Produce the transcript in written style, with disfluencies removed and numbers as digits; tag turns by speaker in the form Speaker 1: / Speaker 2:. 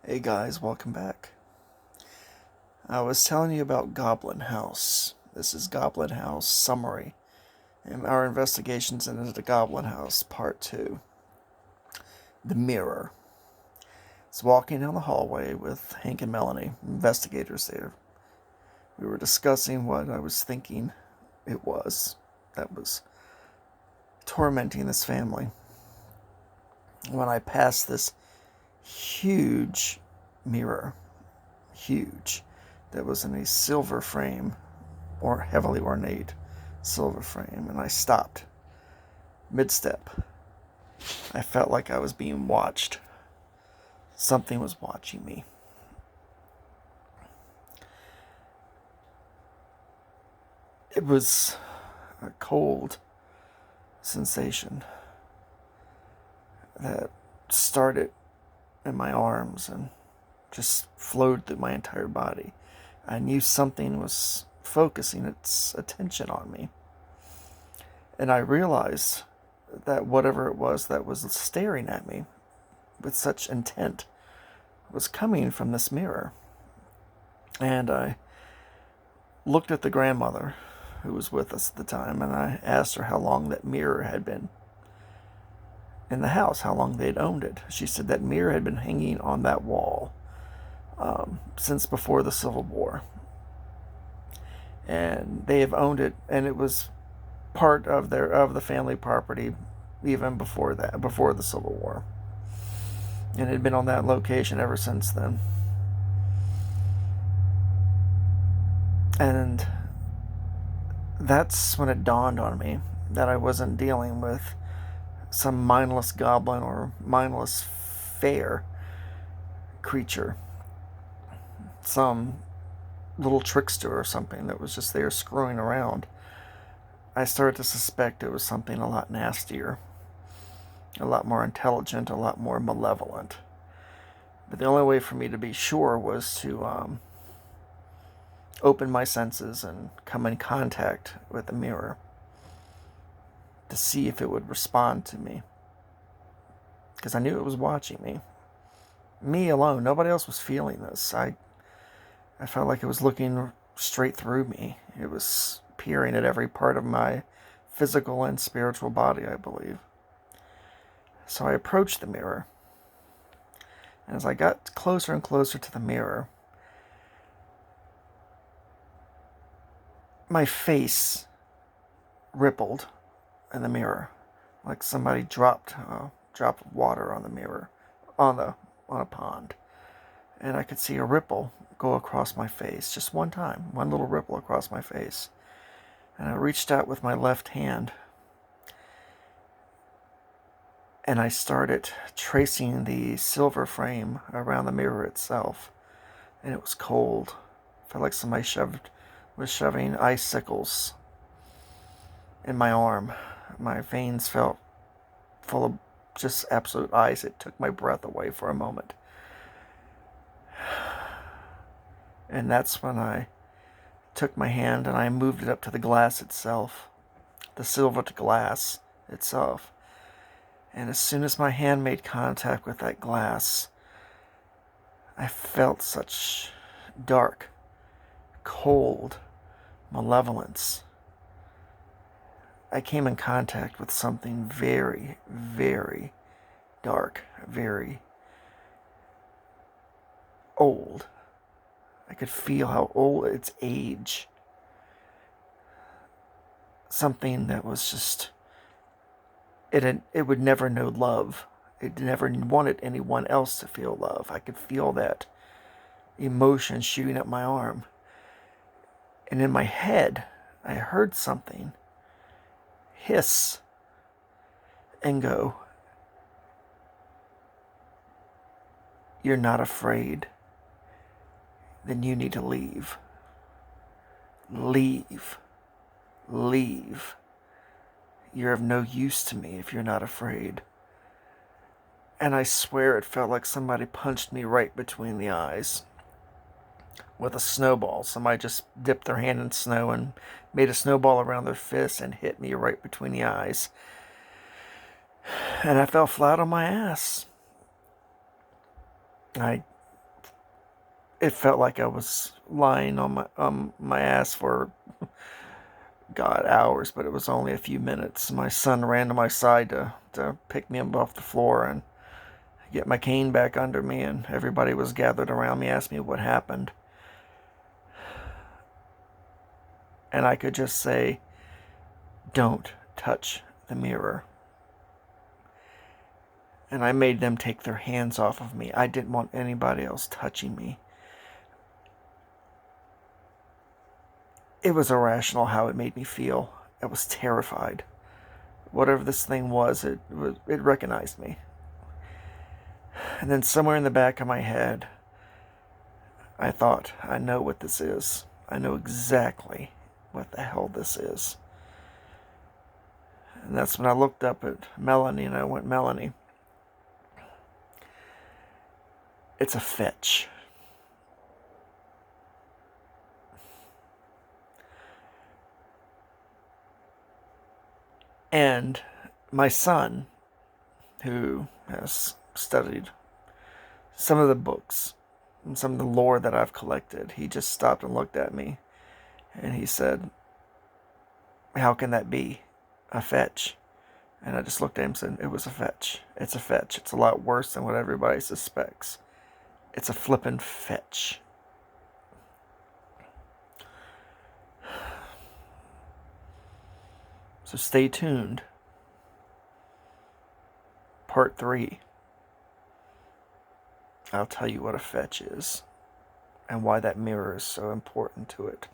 Speaker 1: Hey guys, welcome back. I was telling you about Goblin House. This is Goblin House summary and our investigations into the Goblin House part 2. The Mirror. I was walking down the hallway with Hank and Melanie, investigators there. We were discussing what I was thinking it was that was tormenting this family. When I passed this huge mirror, huge, that was in a silver frame, or heavily ornate silver frame, and I stopped mid-step. I felt like I was being watched. Something was watching me. It was a cold sensation that started in my arms and just flowed through my entire body. I knew something was focusing its attention on me. And I realized that whatever it was that was staring at me with such intent was coming from this mirror. And I looked at the grandmother who was with us at the time, and I asked her how long that mirror had been in the house, how long they'd owned it. She said that mirror had been hanging on that wall since before the Civil War. And they have owned it, and it was part of the family property even before the Civil War. And it had been on that location ever since then. And that's when it dawned on me that I wasn't dealing with some mindless goblin or mindless fair creature, some little trickster or something that was just there screwing around. I started to suspect it was something a lot nastier, a lot more intelligent, a lot more malevolent. But the only way for me to be sure was to open my senses and come in contact with the mirror to see if it would respond to me. Because I knew it was watching me. Me alone. Nobody else was feeling this. I felt like it was looking straight through me. It was peering at every part of my physical and spiritual body, I believe. So I approached the mirror. And as I got closer and closer to the mirror, my face rippled in the mirror, like somebody dropped a drop of water on the mirror, on a pond, and I could see a ripple go across my face just one time, one little ripple across my face. And I reached out with my left hand, and I started tracing the silver frame around the mirror itself, and it was cold. It felt like somebody was shoving icicles in my arm. My veins felt full of just absolute ice. It took my breath away for a moment. And that's when I took my hand and I moved it up to the glass itself, the silver to glass itself. And as soon as my hand made contact with that glass, I felt such dark, cold malevolence. I came in contact with something very, very dark, very old. I could feel how old its age. Something that was just, it would never know love. It never wanted anyone else to feel love. I could feel that emotion shooting up my arm. And in my head, I heard something hiss and go, "You're not afraid? Then you need to leave. Leave. Leave. You're of no use to me if you're not afraid." And I swear it felt like somebody punched me right between the eyes with a snowball. Somebody just dipped their hand in snow and made a snowball around their fist and hit me right between the eyes. And I fell flat on my ass. I It felt like I was lying on my ass for, God, hours, but it was only a few minutes. My son ran to my side to pick me up off the floor and get my cane back under me, and everybody was gathered around me, asked me what happened. And I could just say, don't touch the mirror. And I made them take their hands off of me. I didn't want anybody else touching me. It was irrational how it made me feel. I was terrified. Whatever this thing was, it recognized me. And then somewhere in the back of my head, I thought, I know what this is. I know exactly what the hell this is. And that's when I looked up at Melanie and I went, Melanie, it's a fetch. And my son, who has studied some of the books and some of the lore that I've collected, he just stopped and looked at me and he said, how can that be? A fetch? And I just looked at him and said, it was a fetch. It's a fetch. It's a lot worse than what everybody suspects. It's a flippin' fetch. So stay tuned. Part 3. I'll tell you what a fetch is and why that mirror is so important to it.